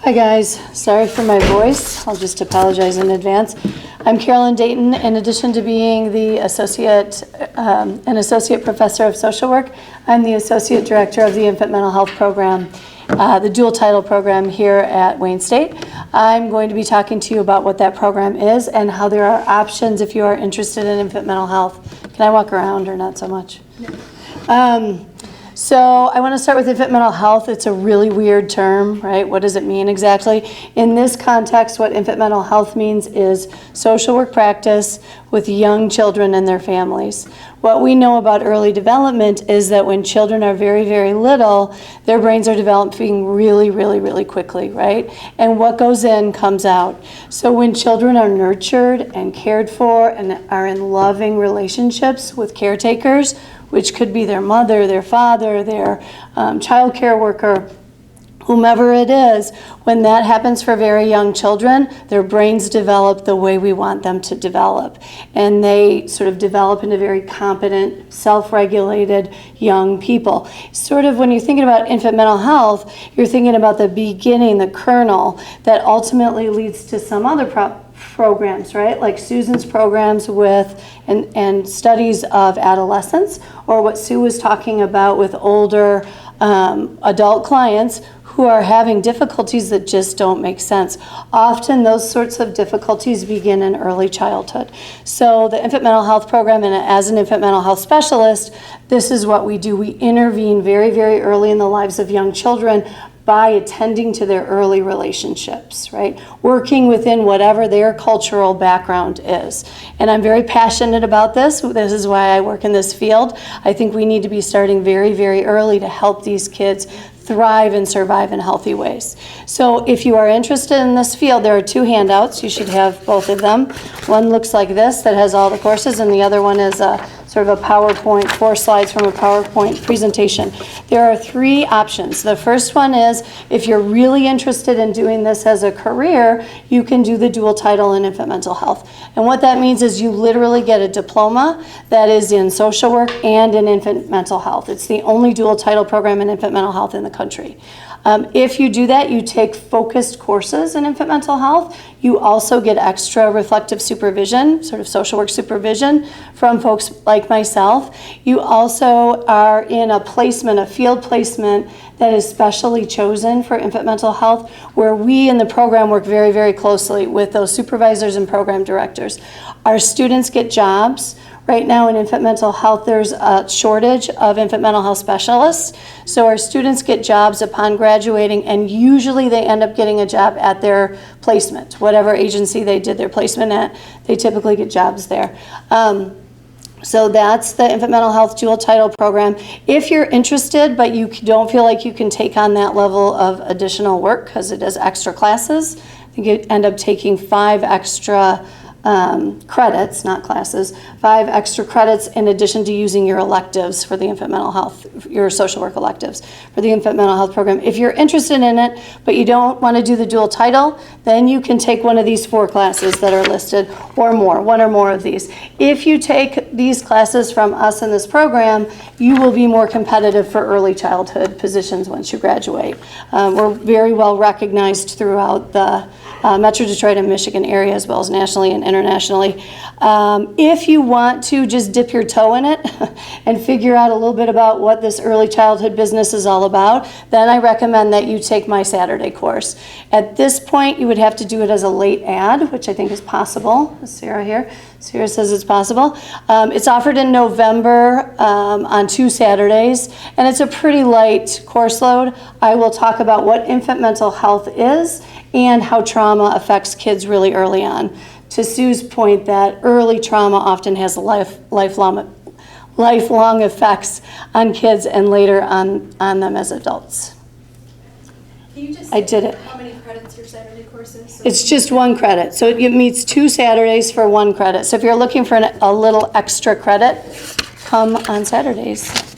Hi guys, sorry for my voice. I'll just apologize in advance. I'm Carolyn Dayton. In addition to being the an associate professor of social work, I'm the associate director of the infant mental health program, the dual title program here at Wayne State. I'm going to be talking to you about what that program is and how there are options if you are interested in infant mental health. Can I walk around or not so much? No. So I want to start with infant mental health. It's a really weird term, right? What does it mean exactly? In this context, what infant mental health means is social work practice with young children and their families. What we know about early development is that when children are very, very little, their brains are developing really quickly, right? And what goes in comes out. So when children are nurtured and cared for and are in loving relationships with caretakers, which could be their mother, their father, their child care worker, whomever it is, when that happens for very young children, their brains develop the way we want them to develop. And they sort of develop into very competent, self-regulated young people. Sort of when you're thinking about infant mental health, you're thinking about the beginning, the kernel, that ultimately leads to some other programs, right? Like Susan's programs with and studies of adolescents, or what Sue was talking about with older adult clients who are having difficulties that just don't make sense. Often those sorts of difficulties begin in early childhood. So the infant mental health program, and as an infant mental health specialist, this is what we do. We intervene very, very early in the lives of young children by attending to their early relationships, right? Working within whatever their cultural background is. And I'm very passionate about this. This is why I work in this field. I think we need to be starting very, very early to help these kids thrive and survive in healthy ways. So if you are interested in this field, there are two handouts. You should have both of them. One looks like this that has all the courses, and the other one is sort of a PowerPoint, 4 slides from a PowerPoint presentation. There are 3 options. The first one is if you're really interested in doing this as a career, you can do the dual title in infant mental health. And what that means is you literally get a diploma that is in social work and in infant mental health. It's the only dual title program in infant mental health in the country. If you do that, you take focused courses in infant mental health. You also get extra reflective supervision, sort of social work supervision from folks like myself. You also are in a placement, a field placement that is specially chosen for infant mental health, where we in the program work very, very closely with those supervisors and program directors. Our students get jobs. Right now in infant mental health, there's a shortage of infant mental health specialists. So our students get jobs upon graduating, and usually they end up getting a job at their placement. Whatever agency they did their placement at, they typically get jobs there. So that's the infant mental health dual title program. If you're interested, but you don't feel like you can take on that level of additional work because it is extra classes, I think you end up taking 5 extra credits, not classes, 5 extra credits in addition to using your electives for the infant mental health, your social work electives for the infant mental health program. If you're interested in it, but you don't want to do the dual title, then you can take one of these 4 classes that are listed or more, 1 or more of these. If you take these classes from us in this program, you will be more competitive for early childhood positions once you graduate. We're very well recognized throughout the Metro Detroit and Michigan area, as well as nationally and internationally. If you want to just dip your toe in it and figure out a little bit about what this early childhood business is all about, then I recommend that you take my Saturday course. At this point, you would have to do it as a late ad, which I think is possible. Sarah here. Sarah says it's possible. It's offered in November on 2 Saturdays, and it's a pretty light course load. I will talk about what infant mental health is and how trauma affects kids really early on. To Sue's point that early trauma often has lifelong effects on kids and later on them as adults. Can you just I did it. How many credits your Saturday course is? So It's just 1 credit. So it meets 2 Saturdays for 1 credit. So if you're looking for a little extra credit, come on Saturdays.